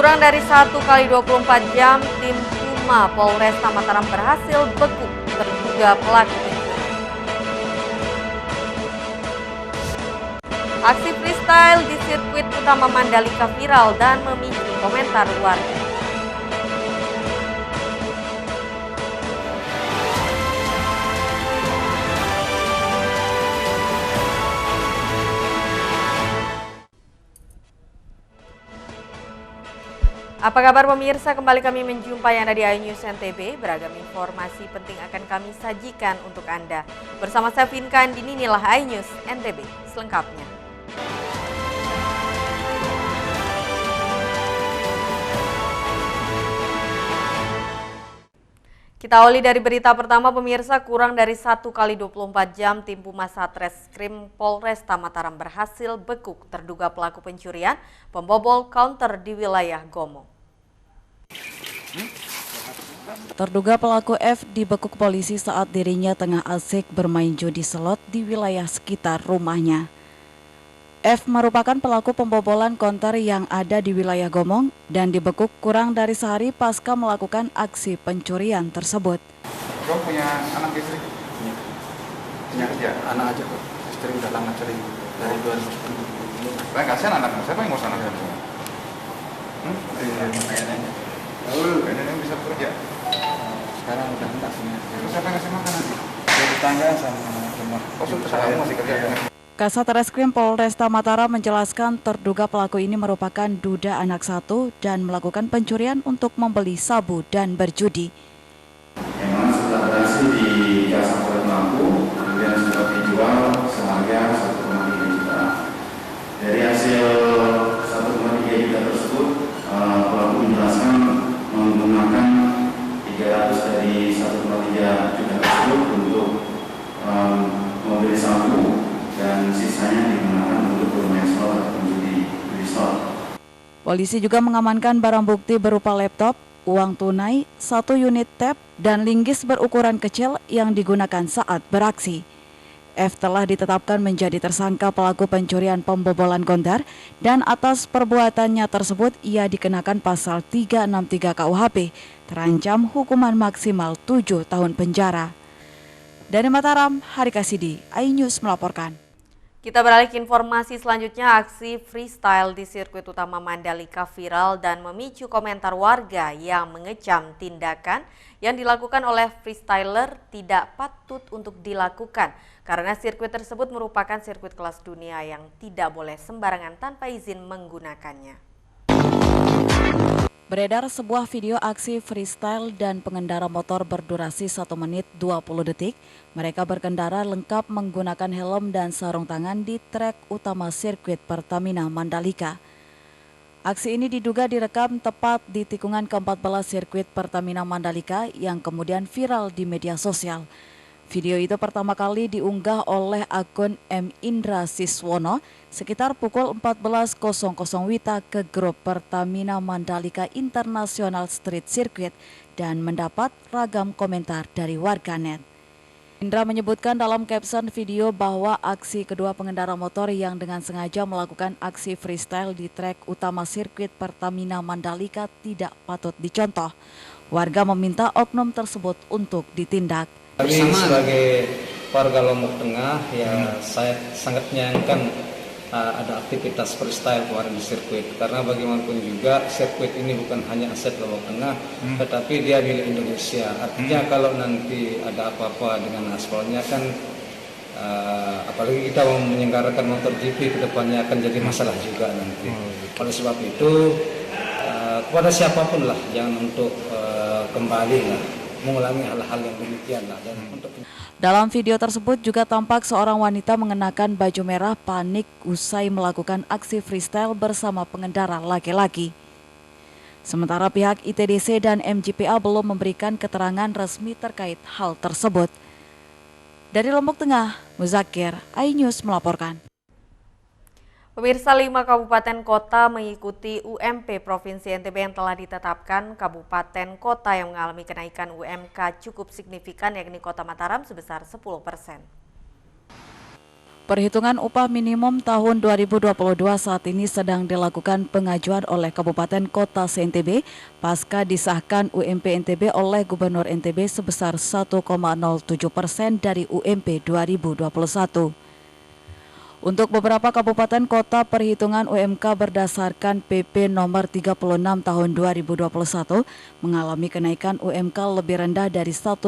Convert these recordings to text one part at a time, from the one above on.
Kurang dari 1 kali 24 jam, tim Puma Polresta Mataram berhasil bekuk terduga pelaku pencuri. Aksi freestyle di sirkuit utama Mandalika viral dan memicu komentar warga. Apa kabar pemirsa? Kembali kami menjumpai Anda di iNews NTB. Beragam informasi penting akan kami sajikan untuk Anda. Bersama saya Vinka Andini, inilah iNews NTB selengkapnya. Kita awali dari berita pertama pemirsa, kurang dari 1 kali 24 jam tim Puma Satreskrim Polresta Mataram berhasil bekuk terduga pelaku pencurian pembobol counter di wilayah Gomo. Terduga pelaku F dibekuk polisi saat dirinya tengah asik bermain judi slot di wilayah sekitar rumahnya. F merupakan pelaku pembobolan konter yang ada di wilayah Gomong dan dibekuk kurang dari sehari pasca melakukan aksi pencurian tersebut. Kamu punya anak istri? Punya kerja? Anak aja kok. Istri udah lama sering dari 2010. Kasihan anaknya. Siapa yang ngurus anaknya? Kayaknya. Kayaknya bisa bekerja. Sekarang udah enggak semuanya. Siapa yang ngasih makan nanti? Dari tetangga sama rumah. Oh, saya masih kerja. Kasat Reskrim Polresta Mataram menjelaskan terduga pelaku ini merupakan duda anak satu dan melakukan pencurian untuk membeli sabu dan berjudi. Yang mana sudah berhasil dijasa oleh pelaku, kemudian sudah dijual seharga 1,3 juta. Dari hasil 1,3 juta tersebut, pelaku menjelaskan menggunakan 300 dari 1,3 juta tersebut untuk membeli sabu dan sisanya digunakan untuk bermain slot atau judi slot. Polisi juga mengamankan barang bukti berupa laptop, uang tunai, 1 unit tab, dan linggis berukuran kecil yang digunakan saat beraksi. F telah ditetapkan menjadi tersangka pelaku pencurian pembobolan konter dan atas perbuatannya tersebut ia dikenakan pasal 363 KUHP, terancam hukuman maksimal 7 tahun penjara. Dari Mataram, Harika Sidi, iNews melaporkan. Kita beralih ke informasi selanjutnya, aksi freestyle di sirkuit utama Mandalika viral dan memicu komentar warga yang mengecam tindakan yang dilakukan oleh freestyler tidak patut untuk dilakukan karena sirkuit tersebut merupakan sirkuit kelas dunia yang tidak boleh sembarangan tanpa izin menggunakannya. Beredar sebuah video aksi freestyle dan pengendara motor berdurasi 1 menit 20 detik. Mereka berkendara lengkap menggunakan helm dan sarung tangan di trek utama sirkuit Pertamina Mandalika. Aksi ini diduga direkam tepat di tikungan ke-14 sirkuit Pertamina Mandalika yang kemudian viral di media sosial. Video itu pertama kali diunggah oleh akun M. Indra Siswono sekitar pukul 14.00 WITA ke grup Pertamina Mandalika International Street Circuit dan mendapat ragam komentar dari warganet. Indra menyebutkan dalam caption video bahwa aksi kedua pengendara motor yang dengan sengaja melakukan aksi freestyle di trek utama sirkuit Pertamina Mandalika tidak patut dicontoh. Warga meminta oknum tersebut untuk ditindak. Kami sebagai warga Lombok Tengah ya saya sangat menyayangkan ada aktivitas freestyle kemarin di sirkuit karena bagaimanapun juga sirkuit ini bukan hanya aset Lombok Tengah tetapi dia milik Indonesia. Artinya kalau nanti ada apa-apa dengan aspalnya kan apalagi kita mau menyelenggarakan MotoGP ke depannya akan jadi masalah juga nanti. Oleh sebab itu kepada siapapun lah jangan untuk kembali lah mengulangi hal-hal yang demikian lah. Dalam video tersebut juga tampak seorang wanita mengenakan baju merah panik usai melakukan aksi freestyle bersama pengendara laki-laki. Sementara pihak ITDC dan MJPA belum memberikan keterangan resmi terkait hal tersebut. Dari Lombok Tengah, Muzakir, iNews melaporkan. Pemirsa, 5 kabupaten kota mengikuti UMP Provinsi NTB yang telah ditetapkan. Kabupaten kota yang mengalami kenaikan UMK cukup signifikan yakni Kota Mataram sebesar 10%. Perhitungan upah minimum tahun 2022 saat ini sedang dilakukan pengajuan oleh Kabupaten Kota se-NTB pasca disahkan UMP NTB oleh Gubernur NTB sebesar 1,07% dari UMP 2021. Untuk beberapa kabupaten kota, perhitungan UMK berdasarkan PP nomor 36 tahun 2021 mengalami kenaikan UMK lebih rendah dari 1,07%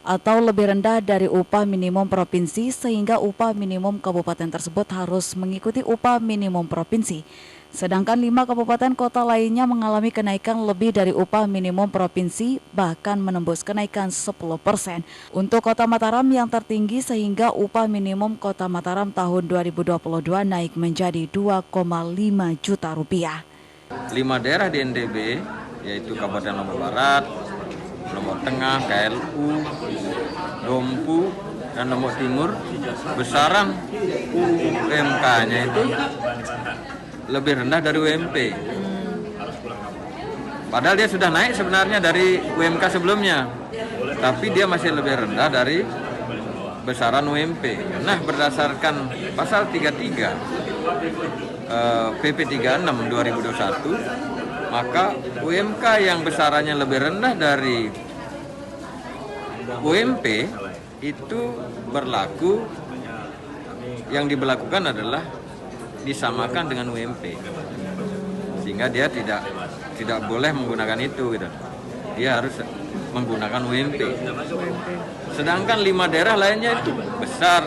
atau lebih rendah dari upah minimum provinsi, sehingga upah minimum kabupaten tersebut harus mengikuti upah minimum provinsi. Sedangkan 5 kabupaten kota lainnya mengalami kenaikan lebih dari upah minimum provinsi, bahkan menembus kenaikan 10%. Untuk Kota Mataram yang tertinggi, sehingga upah minimum Kota Mataram tahun 2022 naik menjadi 2,5 juta rupiah. 5 daerah di NTB, yaitu Kabupaten Lombok Barat, Lombok Tengah, KLU, Dompu, dan Lombok Timur, besaran UMK-nya itu lebih rendah dari UMP. Padahal dia sudah naik sebenarnya dari UMK sebelumnya, tapi dia masih lebih rendah dari besaran UMP. Nah, berdasarkan pasal 33 PP 36 2021, maka UMK yang besarannya lebih rendah dari UMP itu berlaku, yang diberlakukan adalah disamakan dengan UMP, sehingga dia tidak boleh menggunakan itu gitu. Dia harus menggunakan UMP. Sedangkan 5 daerah lainnya itu besar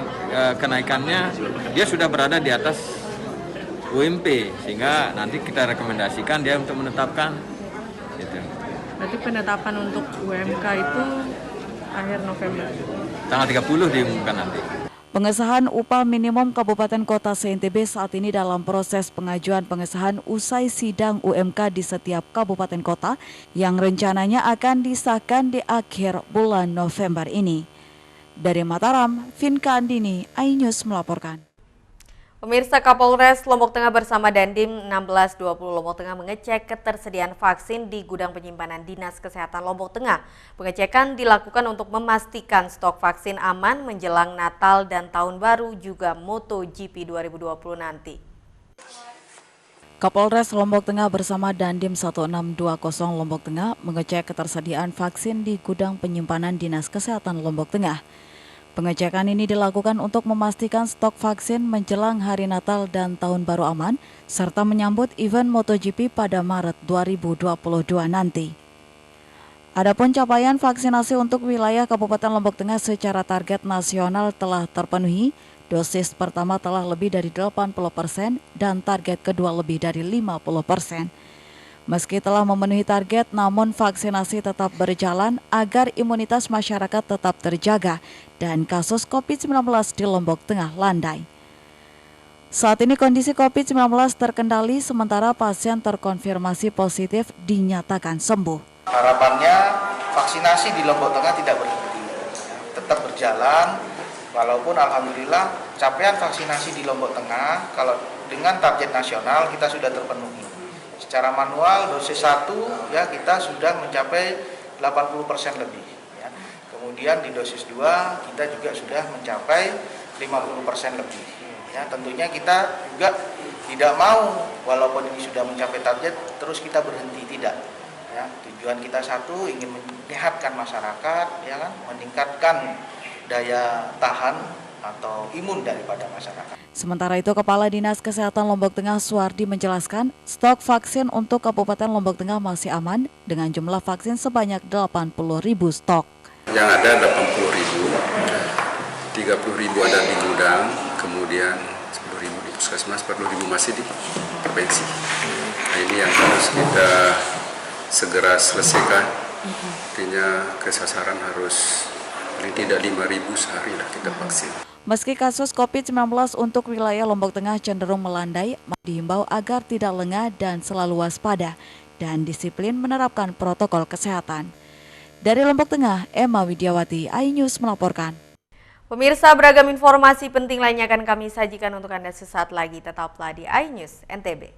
kenaikannya, dia sudah berada di atas UMP, sehingga nanti kita rekomendasikan dia untuk menetapkan gitu. Berarti penetapan untuk UMK itu akhir November. Tanggal 30 diumumkan nanti. Pengesahan upah minimum Kabupaten Kota se-NTB saat ini dalam proses pengajuan pengesahan usai sidang UMK di setiap kabupaten kota yang rencananya akan disahkan di akhir bulan November ini. Dari Mataram, Vinka Andini, iNews melaporkan. Pemirsa, Kapolres Lombok Tengah bersama Dandim 1620 Lombok Tengah mengecek ketersediaan vaksin di gudang penyimpanan Dinas Kesehatan Lombok Tengah. Pengecekan dilakukan untuk memastikan stok vaksin aman menjelang Natal dan Tahun Baru, juga MotoGP 2020 nanti. Kapolres Lombok Tengah bersama Dandim 1620 Lombok Tengah mengecek ketersediaan vaksin di gudang penyimpanan Dinas Kesehatan Lombok Tengah. Pengecekan ini dilakukan untuk memastikan stok vaksin menjelang hari Natal dan Tahun Baru aman, serta menyambut event MotoGP pada Maret 2022 nanti. Adapun capaian vaksinasi untuk wilayah Kabupaten Lombok Tengah secara target nasional telah terpenuhi. Dosis pertama telah lebih dari 80% dan target kedua lebih dari 50%. Meski telah memenuhi target, namun vaksinasi tetap berjalan agar imunitas masyarakat tetap terjaga dan kasus COVID-19 di Lombok Tengah landai. Saat ini kondisi COVID-19 terkendali, sementara pasien terkonfirmasi positif dinyatakan sembuh. Harapannya vaksinasi di Lombok Tengah tidak berhenti, tetap berjalan, walaupun alhamdulillah capaian vaksinasi di Lombok Tengah kalau dengan target nasional kita sudah terpenuhi. Secara manual dosis 1 ya kita sudah mencapai 80% lebih ya. Kemudian di dosis 2 kita juga sudah mencapai 50% lebih ya. Tentunya kita juga tidak mau walaupun ini sudah mencapai target terus kita berhenti, tidak ya. Tujuan kita satu, ingin menyehatkan masyarakat ya kan, meningkatkan daya tahan atau imun daripada masyarakat. Sementara itu, Kepala Dinas Kesehatan Lombok Tengah Suwardi menjelaskan, stok vaksin untuk Kabupaten Lombok Tengah masih aman dengan jumlah vaksin sebanyak 80.000 stok. Yang ada 80.000, 30.000 ada di gudang, kemudian 10.000 di puskesmas, 40.000 masih di provinsi. Nah, ini yang harus kita segera selesaikan. Artinya kesasaran harus paling tidak 5.000 sehari lah kita vaksin. Meski kasus COVID-19 untuk wilayah Lombok Tengah cenderung melandai, dihimbau agar tidak lengah dan selalu waspada dan disiplin menerapkan protokol kesehatan. Dari Lombok Tengah, Emma Widiawati, iNews melaporkan. Pemirsa, beragam informasi penting lainnya akan kami sajikan untuk Anda sesaat lagi. Tetaplah di iNews NTB.